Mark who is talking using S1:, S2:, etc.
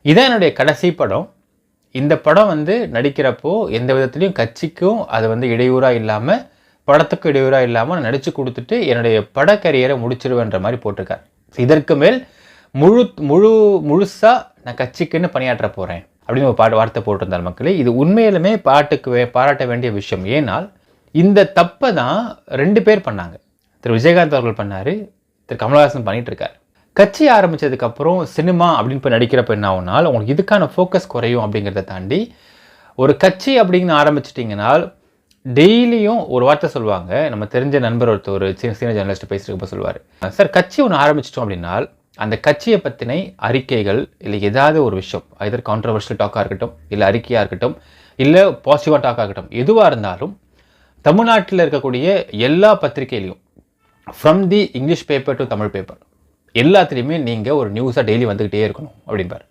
S1: இதான் என்னுடைய கடைசி படம். இந்த படம் வந்து நடிக்கிறப்போ எந்த விதத்துலையும் கட்சிக்கும் அது வந்து இடையூறாக இல்லாமல், படத்துக்கும் இடையூறாக இல்லாமல் நான் நடித்து கொடுத்துட்டு என்னுடைய பட கரியரை முடிச்சிருவேன்ற மாதிரி போட்டிருக்கார். இதற்கு மேல் முழுசாக நான் கட்சிக்குன்னு பணியாற்ற போகிறேன் அப்படின்னு ஒரு வார்த்தை போட்டிருந்தார் மக்களே. இது உண்மையிலுமே பாராட்ட வேண்டிய விஷயம். ஏனால் இந்த தப்பை தான் 2 பேர் பண்ணாங்க. திரு விஜயகாந்த் அவர்கள் பண்ணார், திரு கமலஹாசன் பண்ணிட்டு இருக்கார். கட்சி ஆரம்பித்ததுக்கப்புறம் சினிமா அப்படின்னு போய் நடிக்கிறப்ப என்ன ஆகுனால் உங்களுக்கு இதுக்கான ஃபோக்கஸ் குறையும். அப்படிங்கிறத தாண்டி ஒரு கட்சி அப்படின்னு ஆரம்பிச்சிட்டிங்கன்னா டெய்லியும் ஒரு வார்த்தை சொல்லுவாங்க. நம்ம தெரிஞ்ச நண்பர் ஒரு சீனியர் ஜேர்னலிஸ்ட் பேசுகிறப்ப சொல்லுவார், சார் கட்சி ஒன்று ஆரம்பிச்சிட்டோம் அப்படின்னா அந்த கட்சியை பற்றின அறிக்கைகள் இல்லை ஏதாவது ஒரு விஷயம், either கான்ட்ரவர்ஷியல் டாக்காக இருக்கட்டும், இல்லை அறிக்கையாக இருக்கட்டும், இல்லை பாசிட்டிவாக டாக்காக இருக்கட்டும், எதுவாக இருந்தாலும் தமிழ்நாட்டில் இருக்கக்கூடிய எல்லா பத்திரிகையிலையும் from the English paper to Tamil paper எல்லாத்துலேயுமே நீங்கள் ஒரு நியூஸாக டெய்லி வந்துக்கிட்டே இருக்கணும் அப்படின்பார்.